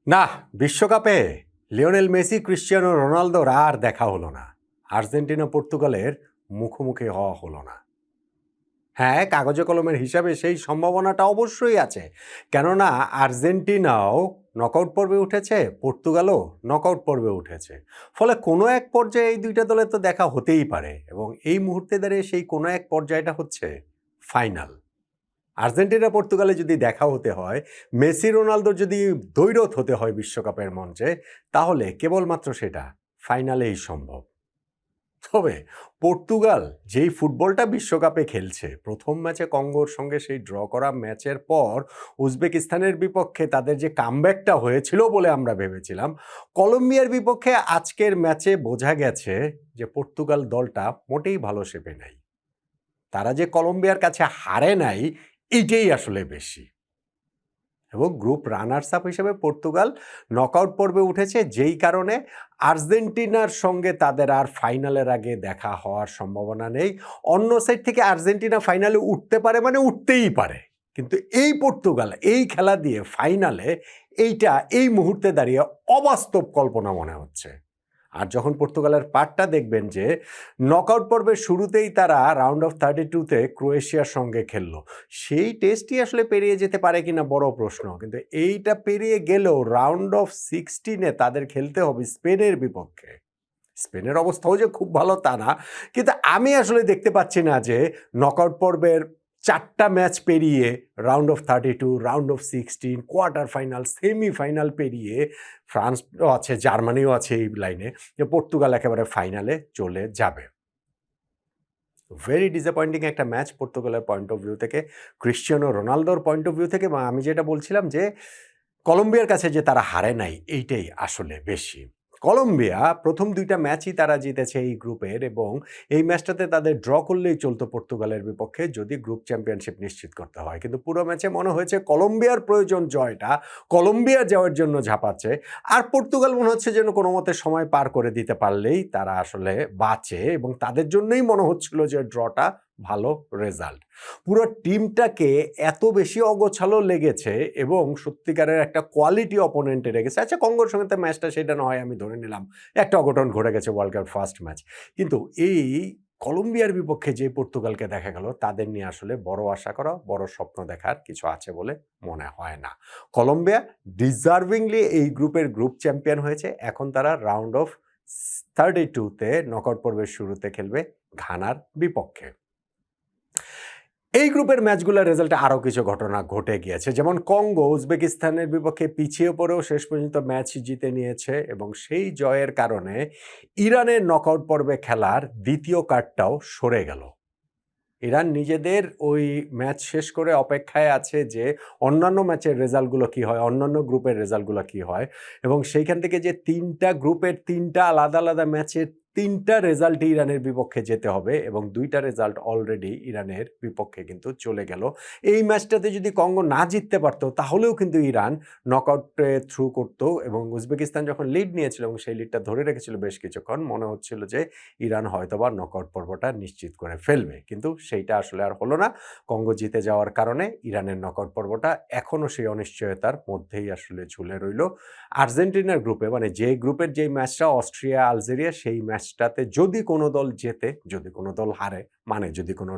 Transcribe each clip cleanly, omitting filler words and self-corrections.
না, বিশ্বকাপে Lionel Messi Cristiano রোনালদোর আর দেখা হলো না। আর্জেন্টিনা পর্তুগালের মুখোমুখি হওয়া হলো না। হ্যাঁ, কাগজে কলমের হিসাবে সেই সম্ভাবনাটা অবশ্যই আছে। কেননা আর্জেন্টিনাও নকআউট পর্বে উঠেছে, পর্তুগালও নকআউট পর্বে উঠেছে। ফলে কোনো এক পর্যায়ে এই দুইটা দলের তো দেখা হতেই পারে, এবং এই মুহূর্তে দাঁড়িয়ে সেই কোনো এক পর্যায়টা হচ্ছে ফাইনাল। আর্জেন্টিনা পর্তুগালে যদি দেখা হতে হয়, মেসি রোনালদোর যদি দ্বৈরথ হতে হয় বিশ্বকাপের মঞ্চে, তাহলে কেবলমাত্র সেটা ফাইনালেই সম্ভব। তবে পর্তুগাল যেই ফুটবলটা বিশ্বকাপে খেলছে, প্রথম ম্যাচে কঙ্গোর সঙ্গে সেই ড্র করা ম্যাচের পর উজবেকিস্তানের বিপক্ষে তাদের যে কামব্যাকটা হয়েছিল বলে আমরা ভেবেছিলাম, কলম্বিয়ার বিপক্ষে আজকের ম্যাচে বোঝা গেছে যে পর্তুগাল দলটা মোটেই ভালো শেপে নাই। তারা যে কলম্বিয়ার কাছে হারে নাই, এইটাই আসলে বেশি। এবং গ্রুপ রানার্স আপ হিসেবে পর্তুগাল নকআউট পর্বে উঠেছে, যেই কারণে আর্জেন্টিনার সঙ্গে তাদের আর ফাইনালের আগে দেখা হওয়ার সম্ভাবনা নেই। অন্য সাইড থেকে আর্জেন্টিনা ফাইনালে উঠতে পারে, মানে উঠতেই পারে, কিন্তু এই পর্তুগাল এই খেলা দিয়ে ফাইনালে, এইটা এই মুহূর্তে দাঁড়িয়ে অবাস্তব কল্পনা মনে হচ্ছে। আর যখন পর্তুগালের পার্টটা দেখবেন যে নকআউট পর্বের শুরুতেই তারা রাউন্ড অফ 32-তে ক্রোয়েশিয়ার সঙ্গে খেললো, সেই টেস্টই আসলে পেরিয়ে যেতে পারে কিনা বড় প্রশ্ন। কিন্তু এইটা পেরিয়ে গেলেও রাউন্ড অফ 16-এ তাদের খেলতে হবে স্পেনের বিপক্ষে। স্পেনের অবস্থাও যে খুব ভালো তা না, কিন্তু আমি আসলে দেখতে পাচ্ছি না যে নকআউট পর্বের 4টা ম্যাচ পেরিয়ে round of 32, round of 16, quarter final, semifinal পেরিয়ে ফ্রান্সও আছে, জার্মানিও আছে এই লাইনে, যে পর্তুগাল একেবারে ফাইনালে চলে যাবে। ভেরি ডিসঅ্যাপয়েন্টিং একটা ম্যাচ পর্তুগালের পয়েন্ট অফ ভিউ থেকে, ক্রিশ্চিয়ানো রোনালদোর পয়েন্ট অফ ভিউ থেকে। এবং আমি যেটা বলছিলাম যে কলম্বিয়ার কাছে যে তারা হারে নাই, এইটাই আসলে বেশি। কলম্বিয়া প্রথম 2টা ম্যাচই তারা জিতেছে এই গ্রুপের, এবং এই ম্যাচটাতে তাদের ড্র করলেই চলতো পর্তুগালের বিপক্ষে, যদি গ্রুপ চ্যাম্পিয়নশিপ নিশ্চিত করতে হয়। কিন্তু পুরো ম্যাচে মনে হয়েছে কলম্বিয়ার প্রয়োজন জয়টা, কলম্বিয়া যাওয়ার জন্য ঝাঁপাচ্ছে, আর পর্তুগাল মনে হচ্ছে যেন কোনো মতে সময় পার করে দিতে পারলেই তারা আসলে বাঁচে, এবং তাদের জন্যই মনে হচ্ছিল যে ড্রটা ভালো রেজাল্ট। পুরো টিমটাকে এত বেশি অগোছালো লেগেছে, এবং সত্যিকারের একটা কোয়ালিটি অপোনেন্টে রেগেছে। আচ্ছা, কঙ্গোর সঙ্গে তো ম্যাচটা সেটা নয়, আমি ধরে নিলাম একটা অঘটন ঘটে গেছে, ওয়ার্ল্ড কাপ ফার্স্ট ম্যাচ। কিন্তু এই কলম্বিয়ার বিপক্ষে যে পর্তুগালকে দেখা গেল, তাদের নিয়ে আসলে বড় আশা করা, বড় স্বপ্ন দেখার কিছু আছে বলে মনে হয় না। কলম্বিয়া ডিজার্ভিংলি এই গ্রুপের গ্রুপ চ্যাম্পিয়ন হয়েছে। এখন তারা রাউন্ড অফ 32-তে নকআউট পর্বের শুরুতে খেলবে ঘানার বিপক্ষে। এই গ্রুপের ম্যাচগুলোর রেজাল্টে আরও কিছু ঘটনা ঘটে গিয়েছে, যেমন কঙ্গো উজবেকিস্তানের বিপক্ষে পিছিয়ে পড়েও শেষ পর্যন্ত ম্যাচ জিতে নিয়েছে, এবং সেই জয়ের কারণে ইরানের নকআউট পর্বে খেলার দ্বিতীয় কার্ডটাও সরে গেল। ইরান নিজেদের ওই ম্যাচ শেষ করে অপেক্ষায় আছে যে অন্যান্য ম্যাচের রেজাল্টগুলো কী হয়, অন্যান্য গ্রুপের রেজাল্টগুলো কী হয়, এবং সেইখান থেকে যে 3টা গ্রুপের 3টা আলাদা আলাদা ম্যাচের 3টা রেজাল্টই ইরানের বিপক্ষে যেতে হবে, এবং 2টা রেজাল্ট অলরেডি ইরানের বিপক্ষে কিন্তু চলে গেল। এই ম্যাচটাতে যদি কঙ্গো না জিততে পারতো, তাহলেও কিন্তু ইরান নকআউটে থ্রু করতো, এবং উজবেকিস্তান যখন লিড নিয়েছিল এবং সেই লিডটা ধরে রেখেছিল বেশ কিছুক্ষণ, মনে হচ্ছিল যে ইরান হয়তোবা নকআউট পর্বটা নিশ্চিত করে ফেলবে, কিন্তু সেইটা আসলে আর হলো না। কঙ্গো জিতে যাওয়ার কারণে ইরানের নকআউট পর্বটা এখনও সেই অনিশ্চয়তার মধ্যেই আসলে ঝুলে রইল। আর্জেন্টিনার গ্রুপে, মানে যে গ্রুপের যেই ম্যাচটা অস্ট্রিয়া আলজেরিয়া, সেই ম্যাচটাতে যদি কোনো দল জেতে, যদি কোনো দল হারে, মানে যদি কোনো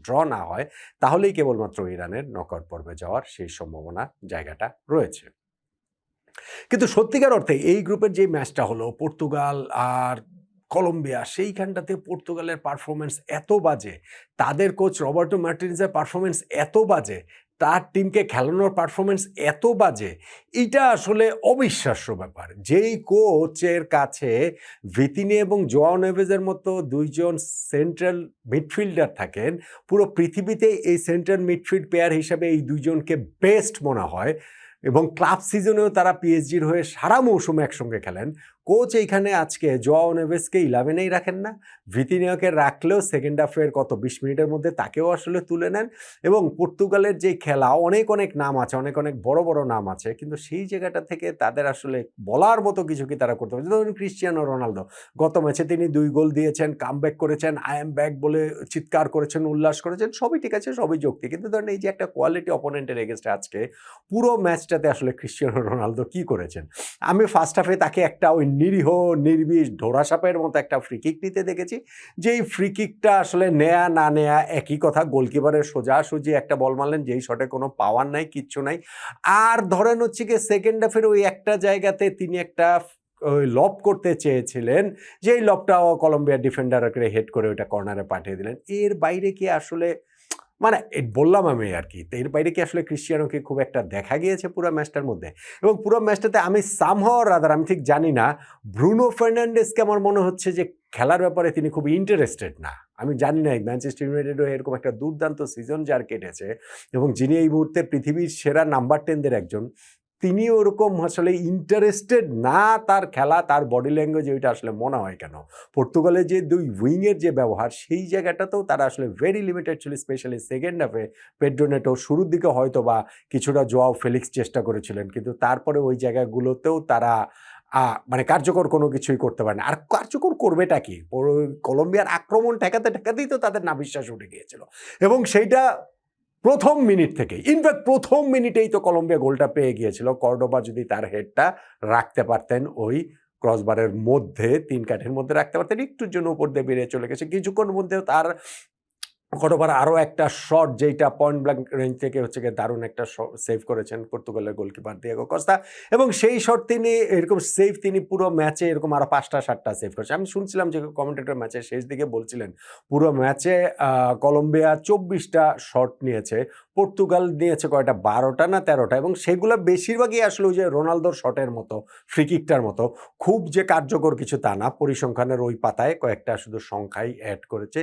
ড্র না হয়, তাহলেই কেবলমাত্র ইরানের নকআউট পর্বে যাওয়ার সেই সম্ভাবনা জায়গাটা রয়েছে। কিন্তু সত্যিকার অর্থে এই গ্রুপের যে ম্যাচটা হলো পর্তুগাল আর কলম্বিয়া, সেইখানটাতে পর্তুগালের পারফরমেন্স এত বাজে, তাদের কোচ রবার্টো মার্টিনেজের পারফরমেন্স এত বাজে, তার টিমকে খেলানোর পারফরমেন্স এত বাজে, এটা আসলে অবিশ্বাস্য ব্যাপার। যেই কোচের কাছে ভিতিনি এবং জোয়াও নেভেজের মতো 2জন সেন্ট্রাল মিডফিল্ডার থাকেন, পুরো পৃথিবীতে এই সেন্ট্রাল মিডফিল্ড পেয়ার হিসাবে এই 2জনকে বেস্ট মনে হয়, এবং ক্লাব সিজনেও তারা পিএসজির হয়ে সারা মৌসুমে একসঙ্গে খেলেন। কোচ এইখানে আজকে জোয়াও নেভেসকে 11-এই রাখেন না, ভিতিনিয়াকে রাখলেও সেকেন্ড হাফের 20 মিনিটের মধ্যে তাকেও আসলে তুলে নেন এবং পর্তুগালের যে খেলা অনেক নাম আছে, অনেক বড় নাম আছে, কিন্তু সেই জায়গাটা থেকে তাদের আসলে বলার মতো কিছু কি তারা করতে পারছে? ধরুন ক্রিশ্চিয়ানো রোনালদো গত ম্যাচে তিনি 2 গোল দিয়েছেন, কামব্যাক করেছেন, আই এম ব্যাক বলে চিৎকার করেছেন, উল্লাস করেছেন, সবই ঠিক আছে, সবই যৌক্তিক। কিন্তু ধরেন এই যে একটা কোয়ালিটি অপোনেন্টের এগেইনস্টে আজকে পুরো ম্যাচটাতে আসলে ক্রিশ্চিয়ানো রোনালদো কি করেছেন? আমি ফার্স্ট হাফে তাকে একটা ওই নিরীহ নির্বিষ ধোড়াসাপের মতো একটা ফ্রি কিক নিতে দেখেছি, যেই ফ্রি কিকটা আসলে নেয়া না নেয়া একই কথা। গোলকিপারের সোজাসুজি একটা বল মারলেন যেই শটে কোনো পাওয়ার নাই, কিচ্ছু নাই। আর ধরেন হচ্ছে গিয়ে সেকেন্ড হাফের ওই একটা জায়গাতে তিনি একটা ওই লব করতে চেয়েছিলেন, যেই লবটা কলম্বিয়ার ডিফেন্ডারকে হেড করে ওইটা কর্নারে পাঠিয়ে দিলেন। এর বাইরে কি আসলে মানে বললাম আমি আরকি। তো এর বাইরে কি আসলে ক্রিশ্চিয়ানোকে খুব একটা দেখা গিয়েছে পুরো ম্যাচটার মধ্যে? এবং পুরো ম্যাচটাতে আমি সামহাউ অর আদার, আমি ঠিক জানি না, ব্রুনো ফার্নান্ডেজকে আমার মনে হচ্ছে যে খেলার ব্যাপারে তিনি খুব ইন্টারেস্টেড না। আমি জানি না ম্যানচেস্টার ইউনাইটেডও এরকম একটা দুর্দান্ত সিজন যার কেটেছে এবং যিনি এই মুহূর্তে পৃথিবীর সেরা নাম্বার 10 দের একজন, তিনি ওরকম আসলে ইন্টারেস্টেড না তার খেলা, তার বডি ল্যাঙ্গুয়েজ ওইটা আসলে মনে হয় কেন? পর্তুগালের যে 2 উইংয়ের যে ব্যবহার সেই জায়গাটাতেও তারা আসলে ভেরি লিমিটেড ছিল, স্পেশালি সেকেন্ড হাফে। পেড্রো নেটো শুরুর দিকে হয়তো বা কিছুটা জোয়াও ফেলিক্স চেষ্টা করেছিলেন, কিন্তু তারপরে ওই জায়গাগুলোতেও তারা মানে কার্যকর কোনো কিছুই করতে পারে না। আর কার্যকর করবেটা কি? কলম্বিয়ার আক্রমণ ঠেকাতেই তো তাদের নাভিশ্বাস উঠে গিয়েছিল এবং সেইটা প্রথম মিনিট থেকেই, ইনফ্যাক্ট প্রথম মিনিটেই তো কলম্বিয়া গোলটা পেয়ে গিয়েছিল। কর্ডোবা যদি তার হেডটা রাখতে পারতেন ওই ক্রসবারের মধ্যে, 3 কাঠের মধ্যে রাখতে পারতেন, একটুর জন্য উপর দিয়ে বেরিয়ে চলে গেছে। কিছুক্ষণের মধ্যেও তার কতবার আরও একটা শট যেইটা পয়েন্ট ব্ল্যাঙ্ক রেঞ্জ থেকে হচ্ছে গিয়ে দারুণ একটা সেভ করেছেন পর্তুগালের গোলকিপার দিয়েগো কস্তা এবং সেই শট তিনি এরকম সেভ তিনি পুরো ম্যাচে এরকম আরও 5টা-7টা সেভ করেছেন। আমি শুনছিলাম যে কমেন্টেটর ম্যাচের শেষ দিকে বলছিলেন পুরো ম্যাচে কলম্বিয়া 24টা শট নিয়েছে, পর্তুগাল নিয়েছে কয়টা 12টা না 13টা এবং সেগুলো বেশিরভাগই আসলে ওই যে রোনালদোর শটের মতো, ফ্রি কিকটার মতো, খুব যে কার্যকর কিছু তা না। পরিসংখ্যানের ওই পাতায় কয়েকটা শুধু সংখ্যাই অ্যাড করেছে,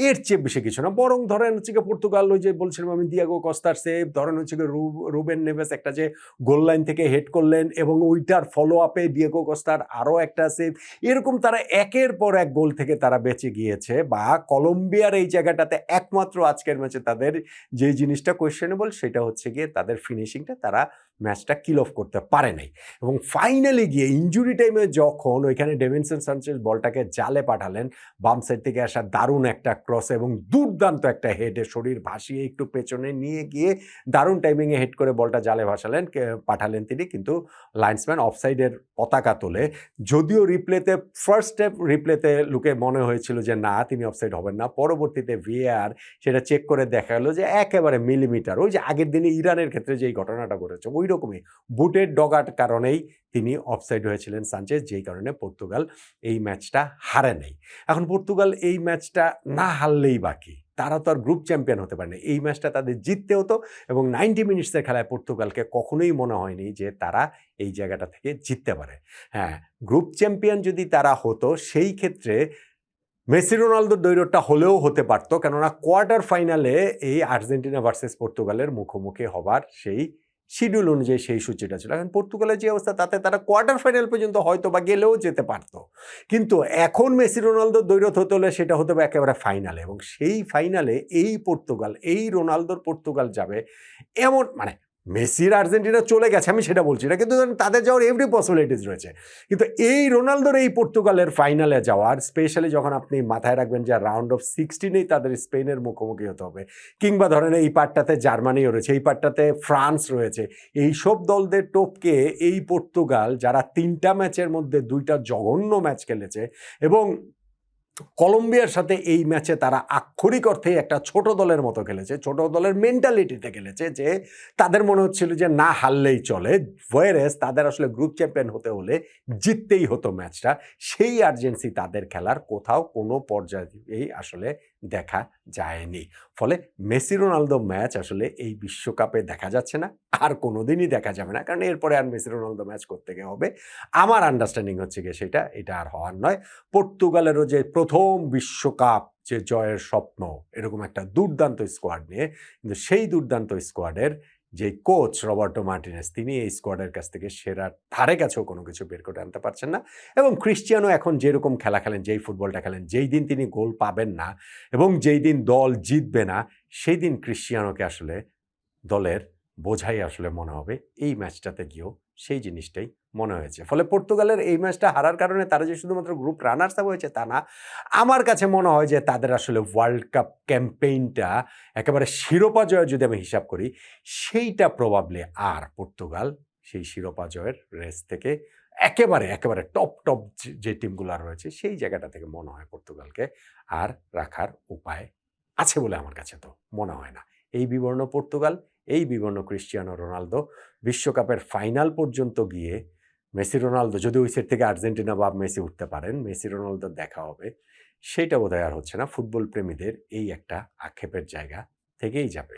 এর চেয়ে বেশি কিছু না। বরং ধরেন হচ্ছে গিয়ে পর্তুগাল ওই যে বলছিলাম আমি দিয়েগো কস্তার সেভ, ধরেন হচ্ছে গিয়ে রুবেন নেভেস একটা যে গোল লাইন থেকে হেড করলেন এবং ওইটার ফলো আপে দিয়েগো কস্তার আরও একটা সেভ, এরকম তারা একের পর এক গোল থেকে তারা বেঁচে গিয়েছে। বা কলম্বিয়ার এই জায়গাটাতে একমাত্র আজকের ম্যাচে তাদের যে জিনিসটা কোয়েশ্চেনেবল সেটা হচ্ছে গিয়ে তাদের ফিনিশিংটা, তারা ম্যাচটা কিল অফ করতে পারে নাই এবং ফাইনালি গিয়ে ইনজুরি টাইমে যখন ওইখানে ডেভিনসন সানচেজ বলটাকে জালে পাঠালেন, বাম সাইড থেকে আসা দারুণ একটা ক্রস এবং দুর্দান্ত একটা হেডে শরীর ভাসিয়ে একটু পেছনে নিয়ে গিয়ে দারুণ টাইমিংয়ে হেড করে বলটা জালে পাঠালেন তিনি, কিন্তু লাইন্সম্যান অফসাইডের পতাকা তোলে। যদিও রিপ্লেতে ফার্স্ট স্টেপ রিপ্লেতে লুকে মনে হয়েছিল যে না তিনি অফসাইড হবেন না, পরবর্তীতে ভিএআর সেটা চেক করে দেখা গেল যে একেবারে মিলিমিটার, ওই যে আগের দিনে ইরানের ক্ষেত্রে যেই ঘটনাটা ঘটেছে ওই রকমই বুটের ডগার কারণেই তিনি অফসাইড হয়েছিলেন সানচেজ, যেই কারণে পর্তুগাল এই ম্যাচটা হারে নাই। এখন পর্তুগাল এই ম্যাচটা না হারলেই বাকি, তারা তো আর গ্রুপ চ্যাম্পিয়ন হতে পারে না, এই ম্যাচটা তাদের জিততে হতো এবং 90 মিনিটসের খেলায় পর্তুগালকে কখনোই মনে হয়নি যে তারা এই জায়গাটা থেকে জিততে পারে। হ্যাঁ, গ্রুপ চ্যাম্পিয়ন যদি তারা হতো সেই ক্ষেত্রে মেসি রোনালদোর দ্বৈরথটা হলেও হতে পারতো, কেননা কোয়ার্টার ফাইনালে এই আর্জেন্টিনা ভার্সেস পর্তুগালের মুখোমুখি হবার সেই শিডিউল অনুযায়ী সেই সূচিটা ছিল। এখন পর্তুগালের যে অবস্থা তাতে তারা কোয়ার্টার ফাইনাল পর্যন্ত হয়তো বা গেলেও যেতে পারতো, কিন্তু এখন মেসি রোনালদোর দ্বৈরথ হতে হলে সেটা হতে হবে একেবারে ফাইনালে এবং সেই ফাইনালে এই পর্তুগাল, এই রোনালদোর পর্তুগাল যাবে এমন, মানে মেসির আর্জেন্টিনা চলে গেছে আমি সেটা বলছি না, কিন্তু তাদের যাওয়ার এভরি পসিবিলিটিস রয়েছে, কিন্তু এই রোনালদোর এই পর্তুগালের ফাইনালে যাওয়ার, স্পেশালি যখন আপনি মাথায় রাখবেন যে রাউন্ড অফ 16-এই তাদের স্পেনের মুখোমুখি হতে হবে, কিংবা ধরেন এই পার্টটাতে জার্মানিও রয়েছে, এই পার্টটাতে ফ্রান্স রয়েছে, এইসব দলদের টপকে এই পর্তুগাল যারা 3টা ম্যাচের মধ্যে 2টা জঘন্য ম্যাচ খেলেছে এবং কলম্বিয়ার সাথে এই ম্যাচে তারা আক্ষরিক অর্থেই একটা ছোট দলের মতো খেলেছে, ছোট দলের মেন্টালিটিতে খেলেছে, যে তাদের মনে হচ্ছিল যে না হারলেই চলে, ওয়ারেস তাদের আসলে গ্রুপ চ্যাম্পিয়ন হতে হলে জিততেই হতো ম্যাচটা। সেই আর্জেন্সি তাদের খেলার কোথাও কোনো পর্যায়েই আসলে দেখা যায়নি। ফলে মেসি রোনালদো ম্যাচ আসলে এই বিশ্বকাপে দেখা যাচ্ছে না, আর কোনোদিনই দেখা যাবে না, কারণ এরপরে আর মেসি রোনালদো ম্যাচ করতে গিয়ে হবে, আমার আন্ডারস্ট্যান্ডিং হচ্ছে গিয়ে এটা আর হওয়ার নয়। পর্তুগালেরও যে প্রথম বিশ্বকাপ যে জয়ের স্বপ্ন, এরকম একটা দুর্দান্ত স্কোয়াড নিয়ে, কিন্তু সেই দুর্দান্ত স্কোয়াডের যে কোচ রবার্টো মার্টিনেজ তিনি এই স্কোয়াডের কাছ থেকে সেরার ধারে কাছেও কোনো কিছু বের করে আনতে পারছেন না এবং ক্রিশ্চিয়ানো এখন যেরকম খেলা খেলেন, যেই ফুটবলটা খেলেন, যেই দিন তিনি গোল পাবেন না এবং যেই দিন দল জিতবে না সেই দিন ক্রিশ্চিয়ানোকে আসলে দলের বোঝাই আসলে মনে হবে। এই ম্যাচটাতে গিয়েও সেই জিনিসটাই মনে হয়েছে। ফলে পর্তুগালের এই ম্যাচটা হারার কারণে তারা যে শুধুমাত্র গ্রুপ রানার্স আপ হয়েছে তা না। আমার কাছে মনে হয় যে তাদের আসলে ওয়ার্ল্ড কাপ ক্যাম্পেইনটা একেবারে শিরোপা জয়ের যদি আমি হিসাব করি, সেইটা প্রবাবলি আর পর্তুগাল সেই শিরোপা জয়ের রেস থেকে একেবারে টপ যে টিমগুলো রয়েছে সেই জায়গাটা থেকে মনে হয় পর্তুগালকে আর রাখার উপায় আছে বলে আমার কাছে তো মনে হয় না। এই বিবর্ণ পর্তুগাল, এই বিবর্ণ ক্রিশ্চিয়ানো রোনালদো বিশ্বকাপের ফাইনাল পর্যন্ত গিয়ে মেসি রোনালদো যদি ওই সেট থেকে আর্জেন্টিনা বা মেসি উঠতে পারেন, মেসি রোনালদো দেখা হবে, সেইটা বোধহয় আর হচ্ছে না। ফুটবল প্রেমীদের এই একটা আক্ষেপের জায়গা থেকেই যাবে।